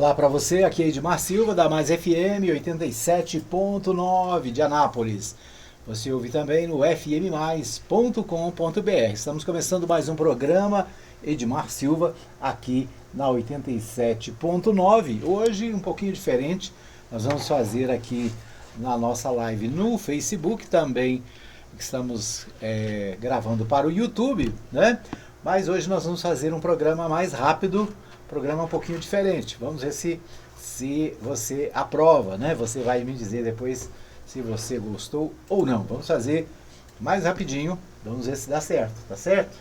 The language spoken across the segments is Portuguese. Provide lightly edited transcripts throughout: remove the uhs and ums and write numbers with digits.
Olá para você, aqui é Edmar Silva da Mais FM 87.9 de Anápolis. Você ouve também no fmmais.com.br. Estamos começando mais um programa Edmar Silva aqui na 87.9. Hoje um pouquinho diferente, nós vamos fazer aqui na nossa live no Facebook também. Estamos gravando para o YouTube, né? Mas hoje nós vamos fazer um programa mais rápido, programa um pouquinho diferente. Vamos ver se você aprova, né? Você vai me dizer depois se você gostou ou não. Vamos fazer mais rapidinho, vamos ver se dá certo, tá certo?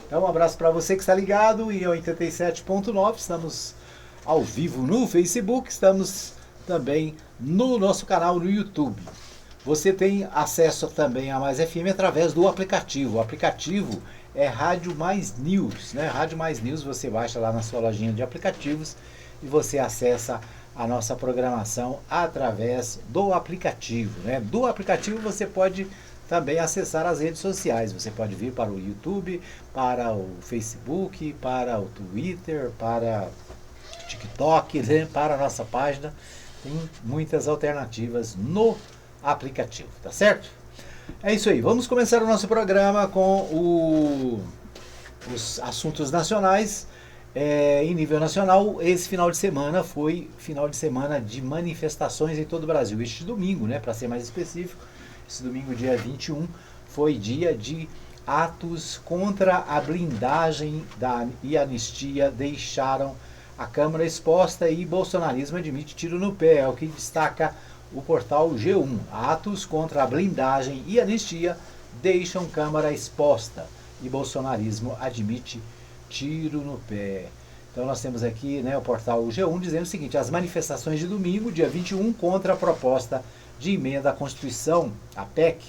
Então um abraço para você que está ligado em 87.9, estamos ao vivo no Facebook, estamos também no nosso canal no YouTube. Você tem acesso também a Mais FM através do aplicativo. O aplicativo é Rádio Mais News, né? Rádio Mais News, você baixa lá na sua lojinha de aplicativos e você acessa a nossa programação através do aplicativo, né? Do aplicativo você pode também acessar as redes sociais. Você pode vir para o YouTube, para o Facebook, para o Twitter, para o TikTok, né? Para a nossa página. Tem muitas alternativas no aplicativo, tá certo? É isso aí, vamos começar o nosso programa com os assuntos nacionais. Em nível nacional, esse final de semana foi final de semana de manifestações em todo o Brasil. Este domingo, né, para ser mais específico, esse domingo, dia 21, foi dia de atos contra a blindagem e anistia deixaram a Câmara exposta e bolsonarismo admite tiro no pé, é o que destaca o portal G1. Atos contra a blindagem e anistia deixam Câmara exposta e bolsonarismo admite tiro no pé. Então nós temos aqui, né, o portal G1 dizendo o seguinte: as manifestações de domingo, dia 21, contra a proposta de emenda à Constituição, a PEC,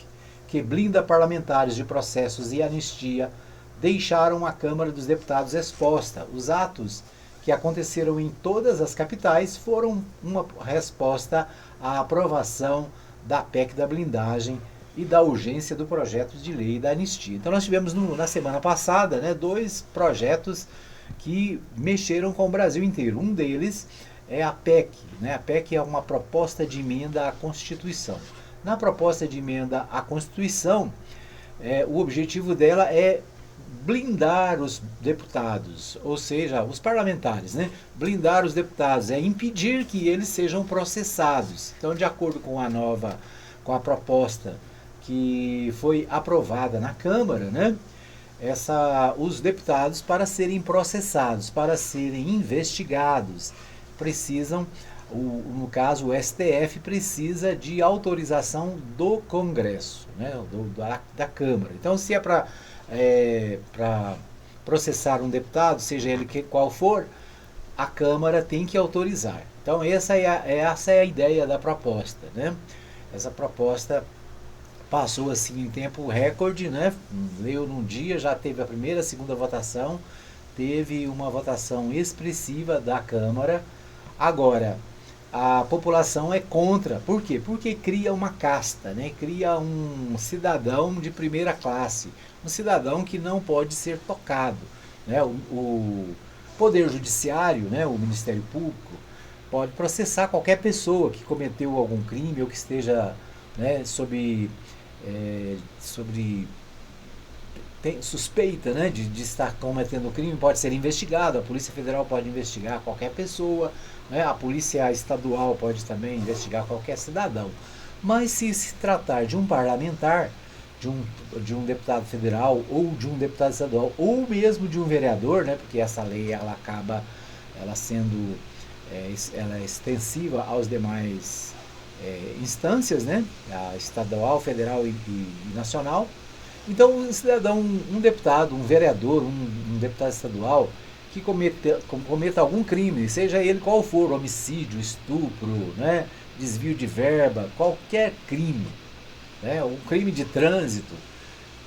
que blinda parlamentares de processos e anistia, deixaram a Câmara dos Deputados exposta. Os atos que aconteceram em todas as capitais foram uma resposta à aprovação da PEC da blindagem e da urgência do projeto de lei da anistia. Então nós tivemos na semana passada, né, dois projetos que mexeram com o Brasil inteiro. Um deles é a PEC, né? A PEC é uma proposta de emenda à Constituição. Na proposta de emenda à Constituição, o objetivo dela é blindar os deputados, ou seja, os parlamentares, né? Blindar os deputados, é impedir que eles sejam processados. Então, de acordo com a proposta que foi aprovada na Câmara, né? Os deputados, para serem processados, para serem investigados, precisam, no caso o STF precisa de autorização do Congresso, né? da Câmara. Então, se é para processar um deputado, seja ele qual for, a Câmara tem que autorizar. Então essa é a ideia da proposta, né? Essa proposta passou assim em tempo recorde, né? Veio num dia, já teve a primeira, a segunda votação, teve uma votação expressiva da Câmara. Agora, a população é contra. Por quê? Porque cria uma casta, né? Cria um cidadão de primeira classe, um cidadão que não pode ser tocado, né? O Poder Judiciário, né? O Ministério Público, pode processar qualquer pessoa que cometeu algum crime ou que esteja, né, sob suspeita, né, de estar cometendo crime, pode ser investigado. A Polícia Federal pode investigar qualquer pessoa, né, a Polícia Estadual pode também investigar qualquer cidadão. Mas se tratar de um parlamentar, de um deputado federal ou de um deputado estadual ou mesmo de um vereador, né, porque essa lei ela acaba sendo ela é extensiva aos demais instâncias, né, a estadual, federal e nacional. Então, um cidadão, um deputado, um vereador, um deputado estadual que cometa algum crime, seja ele qual for, homicídio, estupro, né, desvio de verba, qualquer crime, né, um crime de trânsito,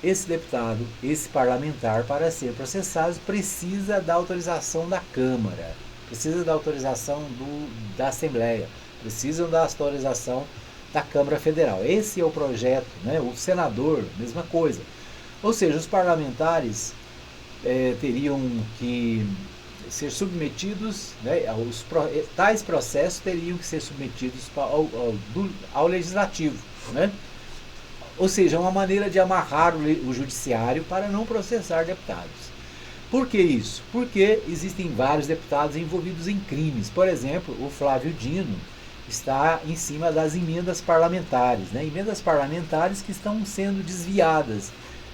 esse deputado, esse parlamentar, para ser processado, precisa da autorização da Câmara, precisa da autorização da Assembleia, precisam da autorização da Câmara Federal. Esse é o projeto, né? O senador, mesma coisa. Ou seja, os parlamentares teriam que ser submetidos, né, tais processos teriam que ser submetidos ao legislativo, né? Ou seja, uma maneira de amarrar o judiciário para não processar deputados. Por que isso? Porque existem vários deputados envolvidos em crimes. Por exemplo, o Flávio Dino está em cima das emendas parlamentares, né? Emendas parlamentares que estão sendo desviadas.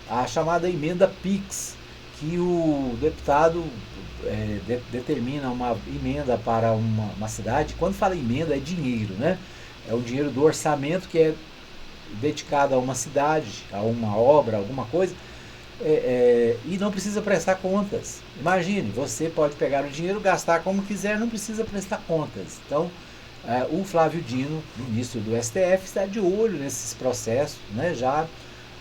A chamada emenda PIX, que o deputado determina uma emenda para uma cidade. Quando fala emenda, é dinheiro, né? É o dinheiro do orçamento que é dedicado a uma cidade, a uma obra, alguma coisa, e não precisa prestar contas. Imagine, você pode pegar o dinheiro, gastar como quiser, não precisa prestar contas. Então, o Flávio Dino, ministro do STF, está de olho nesses processos, né? Já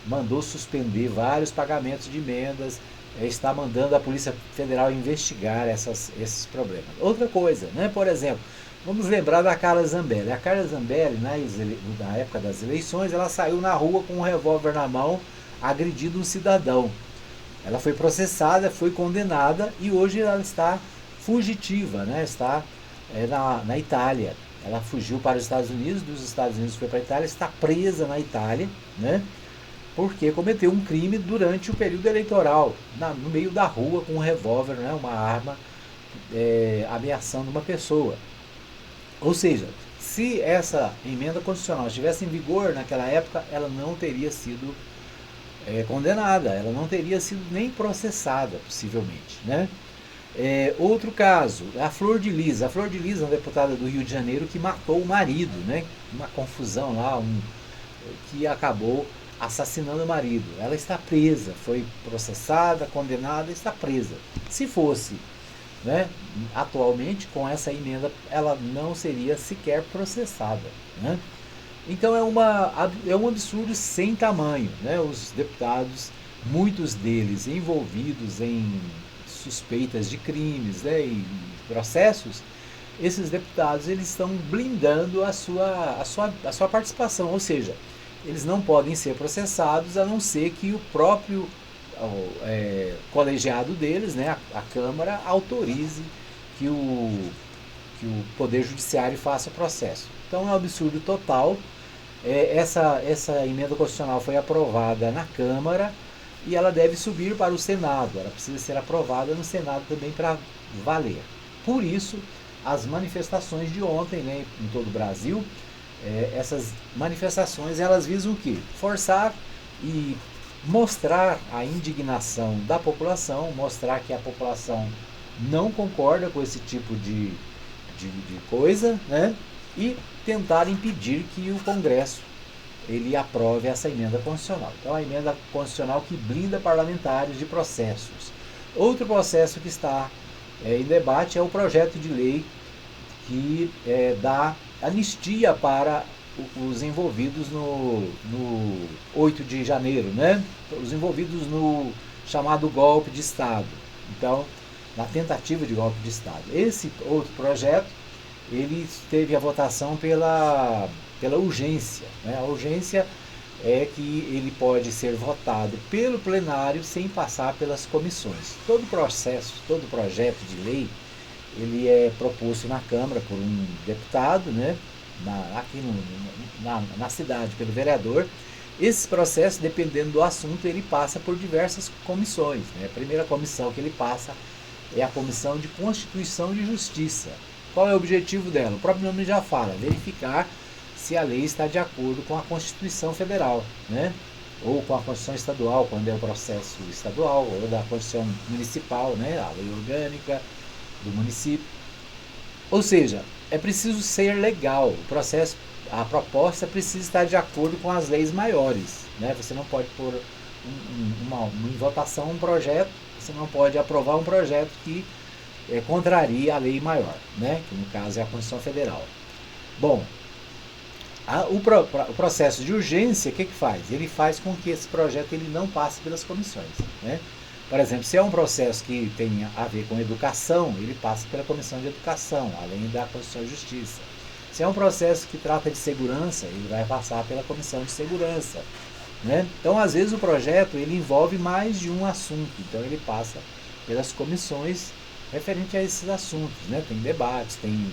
mandou suspender vários pagamentos de emendas, está mandando a Polícia Federal investigar esses problemas. Outra coisa, né? Por exemplo, vamos lembrar da Carla Zambelli. A Carla Zambelli, na época das eleições, ela saiu na rua com um revólver na mão, agredindo um cidadão. Ela foi processada, foi condenada e hoje ela está fugitiva, né? Está na Itália. Ela fugiu para os Estados Unidos, dos Estados Unidos foi para a Itália, está presa na Itália, né? Porque cometeu um crime durante o período eleitoral, no meio da rua com um revólver, né? Uma arma, ameaçando uma pessoa. Ou seja, se essa emenda constitucional estivesse em vigor naquela época, ela não teria sido condenada, ela não teria sido nem processada, possivelmente, né? Outro caso, a Flor de Lis. A Flor de Lis é uma deputada do Rio de Janeiro que matou o marido, né? Uma confusão lá, que acabou assassinando o marido. Ela está presa, foi processada, condenada, está presa. Se fosse, né, atualmente, com essa emenda, ela não seria sequer processada, né? Então é um absurdo sem tamanho, né? Os deputados, muitos deles envolvidos em suspeitas de crimes, né, e processos, esses deputados eles estão blindando a sua participação, ou seja, eles não podem ser processados a não ser que o próprio colegiado deles, né, a Câmara, autorize que o Poder Judiciário faça o processo. Então é um absurdo total. Essa emenda constitucional foi aprovada na Câmara e ela deve subir para o Senado. Ela precisa ser aprovada no Senado também para valer. Por isso, as manifestações de ontem, né, em todo o Brasil, essas manifestações elas visam o quê? Forçar e mostrar a indignação da população, mostrar que a população não concorda com esse tipo de coisa, né? E tentar impedir que o Congresso ele aprove essa emenda constitucional. Então, a emenda constitucional que blinda parlamentares de processos. Outro processo que está em debate é o projeto de lei que dá anistia para os envolvidos no 8 de janeiro, né? Os envolvidos no chamado golpe de Estado. Então, na tentativa de golpe de Estado. Esse outro projeto, ele teve a votação pela urgência, né? A urgência é que ele pode ser votado pelo plenário sem passar pelas comissões. Todo processo, todo projeto de lei, ele é proposto na Câmara por um deputado, né? Aqui na cidade, pelo vereador. Esse processo, dependendo do assunto, ele passa por diversas comissões, né? A primeira comissão que ele passa é a Comissão de Constituição e Justiça. Qual é o objetivo dela? O próprio nome já fala, verificar se a lei está de acordo com a Constituição Federal, né? Ou com a Constituição Estadual, quando é o processo estadual, ou da Constituição Municipal, né? A lei orgânica do município. Ou seja, é preciso ser legal, o processo, a proposta precisa estar de acordo com as leis maiores, né? Você não pode pôr em votação um projeto, você não pode aprovar um projeto que contraria a lei maior, né? Que no caso é a Constituição Federal. Bom, o processo de urgência, o que faz? Ele faz com que esse projeto ele não passe pelas comissões, né? Por exemplo, se é um processo que tem a ver com educação, ele passa pela Comissão de Educação, além da Constituição e Justiça. Se é um processo que trata de segurança, ele vai passar pela Comissão de Segurança, né? Então, às vezes, o projeto ele envolve mais de um assunto, então ele passa pelas comissões referente a esses assuntos, né? Tem debates, tem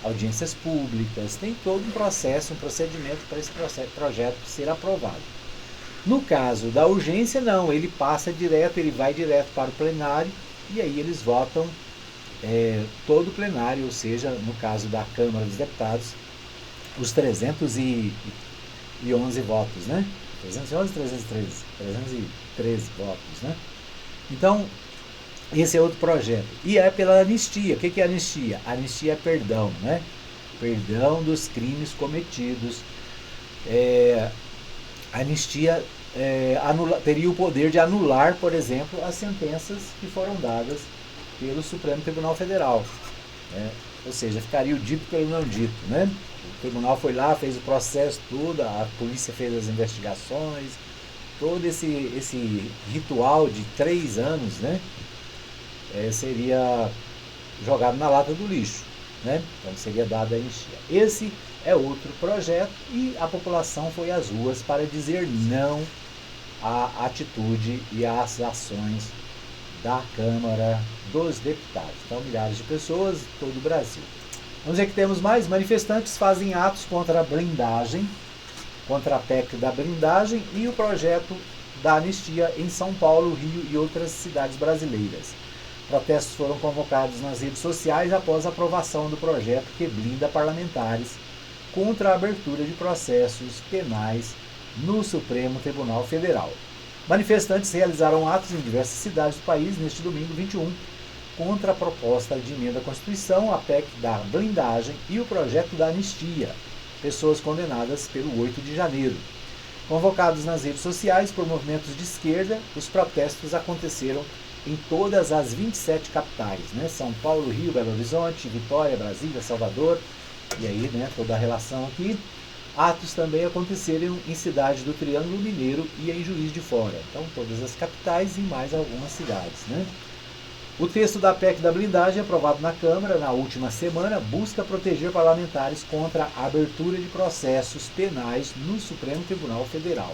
audiências públicas, tem todo um processo, um procedimento para esse projeto ser aprovado. No caso da urgência, não, ele passa direto, ele vai direto para o plenário e aí eles votam todo o plenário, ou seja, no caso da Câmara dos Deputados, os 311 votos, né? 311, 313, 313 votos, né? Então, esse é outro projeto. E é pela anistia. O que é anistia? Anistia é perdão, né? Perdão dos crimes cometidos. A anistia teria o poder de anular, por exemplo, as sentenças que foram dadas pelo Supremo Tribunal Federal. Né? Ou seja, ficaria o dito pelo não dito, né? O tribunal foi lá, fez o processo tudo, a polícia fez as investigações, todo esse ritual de 3 anos, né? Seria jogado na lata do lixo, né? Então seria dada a anistia. Esse é outro projeto e a população foi às ruas para dizer não à atitude e às ações da Câmara dos Deputados. Então, milhares de pessoas em todo o Brasil. Vamos ver que temos mais. Manifestantes fazem atos contra a blindagem, contra a PEC da blindagem e o projeto da anistia em São Paulo, Rio e outras cidades brasileiras. Protestos foram convocados nas redes sociais após a aprovação do projeto que blinda parlamentares contra a abertura de processos penais no Supremo Tribunal Federal. Manifestantes realizaram atos em diversas cidades do país neste domingo 21 contra a proposta de emenda à Constituição, a PEC da blindagem e o projeto da anistia, pessoas condenadas pelo 8 de janeiro. Convocados nas redes sociais por movimentos de esquerda, os protestos aconteceram em todas as 27 capitais, né? São Paulo, Rio, Belo Horizonte, Vitória, Brasília, Salvador, e aí, né, toda a relação aqui. Atos também aconteceram em cidades do Triângulo Mineiro e em Juiz de Fora. Então, todas as capitais e mais algumas cidades, né? O texto da PEC da blindagem, aprovado na Câmara na última semana, busca proteger parlamentares contra a abertura de processos penais no Supremo Tribunal Federal.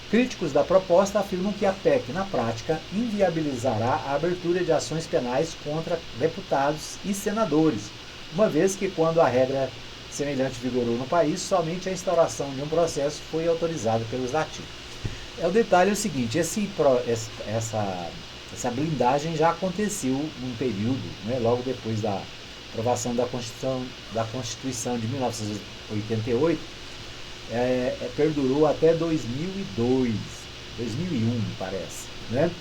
Críticos da proposta afirmam que a PEC, na prática, inviabilizará a abertura de ações penais contra deputados e senadores, uma vez que, quando a regra semelhante vigorou no país, somente a instauração de um processo foi autorizada pelo Legislativo. O detalhe é o seguinte, essa blindagem já aconteceu num período, né, logo depois da aprovação da Constituição de 1988, perdurou até 2002, 2001, me parece. Né?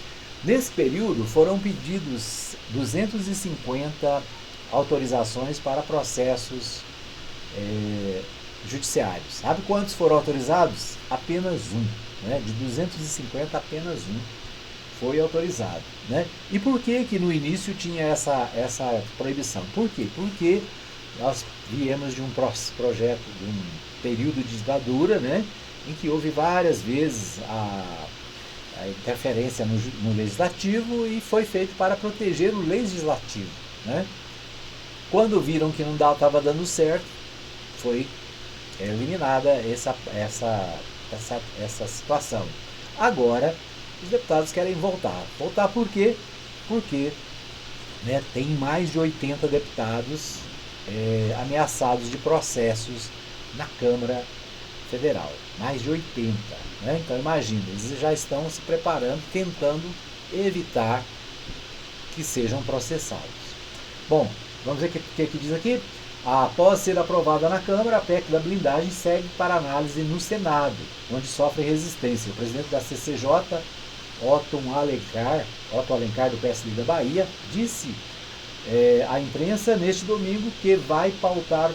Nesse período foram pedidos 250 autorizações para processos judiciários. Sabe quantos foram autorizados? Apenas um. Né? De 250, apenas um foi autorizado. Né? E por que no início tinha essa proibição? Por quê? Porque nós viemos de um projeto, de um período de ditadura, né? Em que houve várias vezes a interferência no legislativo e foi feito para proteger o legislativo. Né? Quando viram que não estava dando certo, foi eliminada essa situação. Agora, os deputados querem voltar. Voltar por quê? Porque, né, tem mais de 80 deputados ameaçados de processos na Câmara Federal. Mais de 80. Né? Então, imagina, eles já estão se preparando, tentando evitar que sejam processados. Bom, vamos ver o que diz aqui. Após ser aprovada na Câmara, a PEC da blindagem segue para análise no Senado, onde sofre resistência. O presidente da CCJ, Otto Alencar, do PSD da Bahia, disse à imprensa neste domingo que vai pautar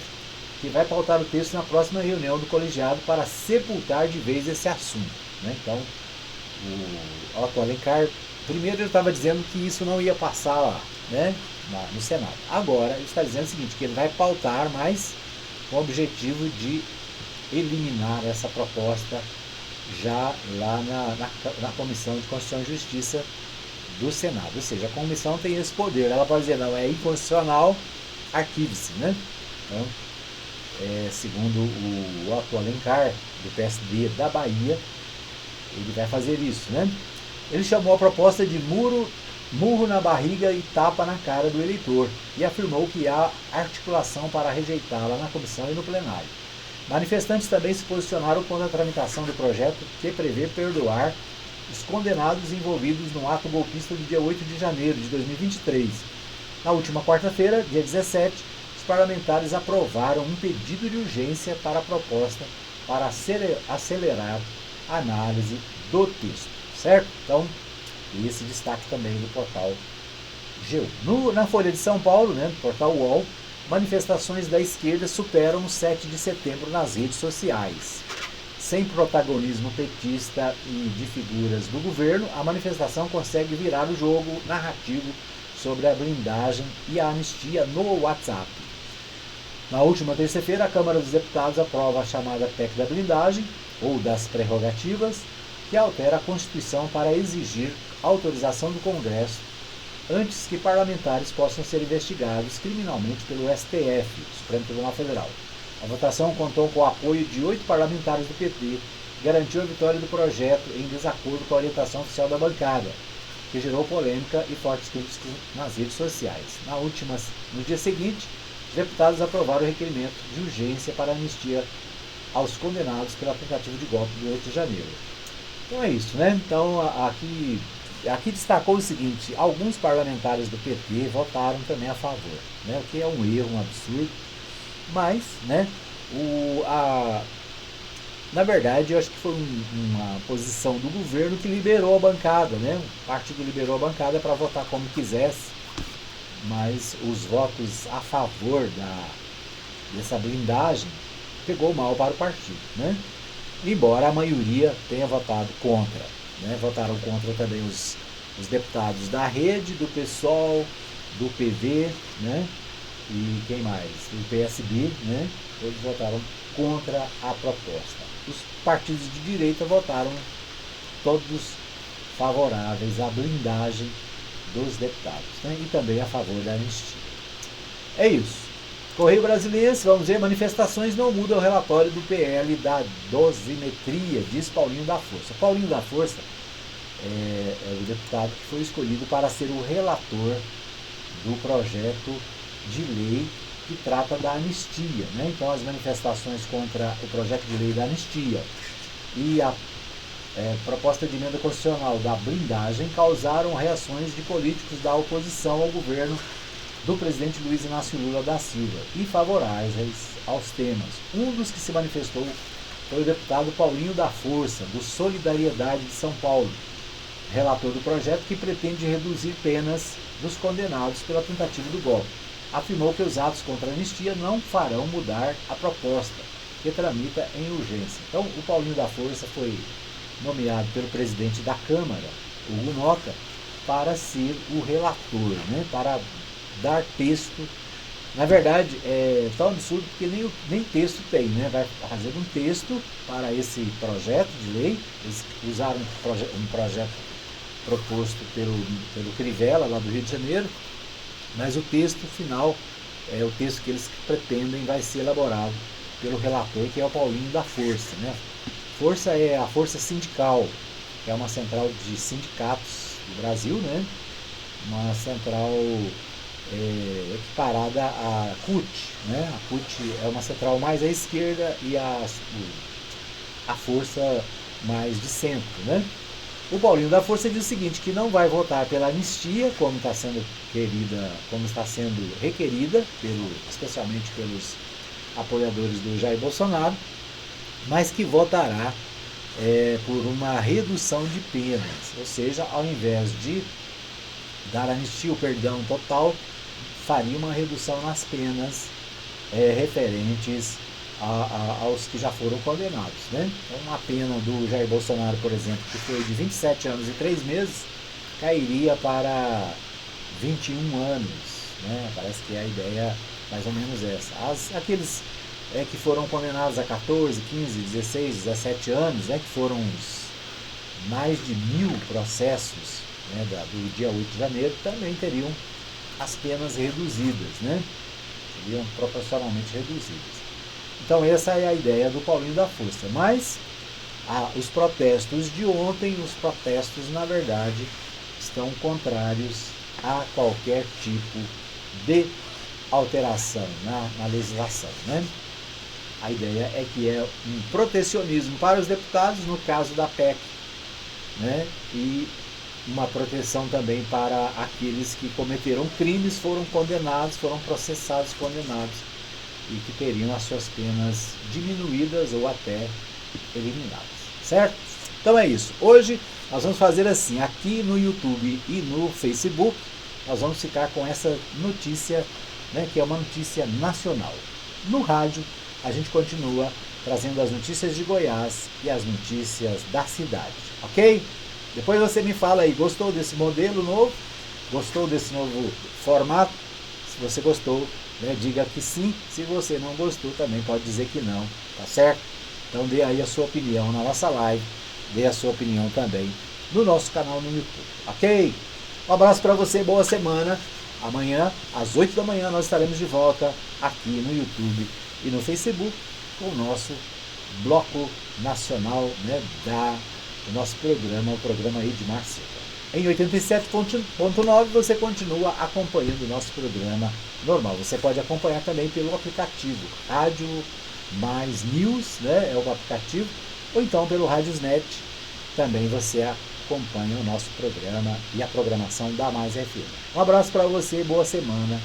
o texto na próxima reunião do colegiado para sepultar de vez esse assunto. Né? Então, o Otto Alencar, primeiro ele estava dizendo que isso não ia passar lá, né, no Senado. Agora ele está dizendo o seguinte, que ele vai pautar, mas com o objetivo de eliminar essa proposta já lá na Comissão de Constituição e Justiça do Senado. Ou seja, a comissão tem esse poder. Ela pode dizer, não, é inconstitucional, arquive-se. Né? Então, segundo o Otto Alencar, do PSD da Bahia, ele vai fazer isso. Né? Ele chamou a proposta de muro murro na barriga e tapa na cara do eleitor, e afirmou que há articulação para rejeitá-la na comissão e no plenário. Manifestantes também se posicionaram contra a tramitação do projeto que prevê perdoar os condenados envolvidos no ato golpista do dia 8 de janeiro de 2023. Na última quarta-feira, dia 17, os parlamentares aprovaram um pedido de urgência para a proposta para acelerar a análise do texto, certo? Então, esse destaque também do portal G1. Na Folha de São Paulo, né, do portal UOL, manifestações da esquerda superam o 7 de setembro nas redes sociais. Sem protagonismo petista e de figuras do governo, a manifestação consegue virar o jogo narrativo sobre a blindagem e a anistia no WhatsApp. Na última terça-feira, a Câmara dos Deputados aprova a chamada PEC da blindagem, ou das prerrogativas, que altera a Constituição para exigir autorização do Congresso antes que parlamentares possam ser investigados criminalmente pelo STF, Supremo Tribunal Federal. A votação contou com o apoio de 8 parlamentares do PT e garantiu a vitória do projeto em desacordo com a orientação oficial da bancada, que gerou polêmica e fortes críticas nas redes sociais. No dia seguinte, os deputados aprovaram o requerimento de urgência para a anistia aos condenados pela tentativa de golpe de 8 de janeiro. Então é isso, né? Então aqui destacou o seguinte: alguns parlamentares do PT votaram também a favor, né? O que é um erro, um absurdo, mas, né? Na verdade, eu acho que foi uma posição do governo que liberou a bancada, né? O partido liberou a bancada para votar como quisesse, mas os votos a favor dessa blindagem pegou mal para o partido, né? Embora a maioria tenha votado contra, né? Votaram contra também os deputados da Rede, do PSOL, do PV, né? E quem mais? Do PSB, né? Todos votaram contra a proposta. Os partidos de direita votaram todos favoráveis à blindagem dos deputados, né? E também a favor da anistia. É isso. Correio Brasiliense, vamos ver, manifestações não mudam o relatório do PL da dosimetria, diz Paulinho da Força. Paulinho da Força é o deputado que foi escolhido para ser o relator do projeto de lei que trata da anistia, né? Então, as manifestações contra o projeto de lei da anistia e a proposta de emenda constitucional da blindagem causaram reações de políticos da oposição ao governo do presidente Luiz Inácio Lula da Silva e favoráveis aos temas. Um dos que se manifestou foi o deputado Paulinho da Força, do Solidariedade de São Paulo, relator do projeto que pretende reduzir penas dos condenados pela tentativa do golpe. Afirmou que os atos contra a anistia não farão mudar a proposta, que tramita em urgência. Então, o Paulinho da Força foi nomeado pelo presidente da Câmara, Hugo Nota, para ser o relator, né, para dar texto. Na verdade, é tão absurdo porque nem texto tem, né? Vai fazer um texto para esse projeto de lei. Eles usaram um projeto proposto pelo Crivella, lá do Rio de Janeiro, mas o texto final, o texto que eles pretendem, vai ser elaborado pelo relator, que é o Paulinho da Força, né? Força é a Força Sindical, que é uma central de sindicatos do Brasil, né? Uma central equiparada à CUT, né? A CUT é uma central mais à esquerda e a Força mais de centro, né? O Paulinho da Força diz o seguinte, que não vai votar pela anistia, como está sendo requerida, especialmente pelos apoiadores do Jair Bolsonaro, mas que votará por uma redução de penas, ou seja, ao invés de dar anistia ou perdão total, faria uma redução nas penas referentes aos que já foram condenados, né? Então, a pena do Jair Bolsonaro, por exemplo, que foi de 27 anos e 3 meses, cairia para 21 anos, né? Parece que é a ideia mais ou menos essa. Aqueles que foram condenados a 14, 15, 16, 17 anos, né? Que foram mais de 1000 processos, né, do dia 8 de janeiro, também teriam as penas reduzidas, né? Seriam proporcionalmente reduzidas. Então essa é a ideia do Paulinho da Força. Mas os protestos de ontem, os protestos, na verdade, estão contrários a qualquer tipo de alteração na legislação, né? A ideia é que é um protecionismo para os deputados, no caso da PEC, né? E uma proteção também para aqueles que cometeram crimes, foram condenados, foram processados, condenados, e que teriam as suas penas diminuídas ou até eliminadas, certo? Então é isso. Hoje nós vamos fazer assim, aqui no YouTube e no Facebook, nós vamos ficar com essa notícia, né, que é uma notícia nacional. No rádio, a gente continua trazendo as notícias de Goiás e as notícias da cidade, ok? Depois você me fala aí, gostou desse modelo novo? Gostou desse novo formato? Se você gostou, né, diga que sim. Se você não gostou, também pode dizer que não, tá certo? Então dê aí a sua opinião na nossa live, dê a sua opinião também no nosso canal no YouTube, ok? Um abraço para você, boa semana. Amanhã, às 8 da manhã, nós estaremos de volta aqui no YouTube e no Facebook com o nosso bloco nacional, né, do nosso programa, o programa Edmar Silva. Em 87.9 você continua acompanhando o nosso programa normal. Você pode acompanhar também pelo aplicativo Rádio Mais News, né, é o aplicativo, ou então pelo Radiosnet, também você acompanha o nosso programa e a programação da Mais FM. Um abraço para você, boa semana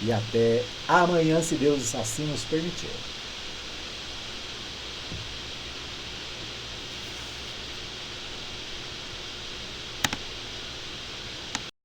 e até amanhã, se Deus assim nos permitir.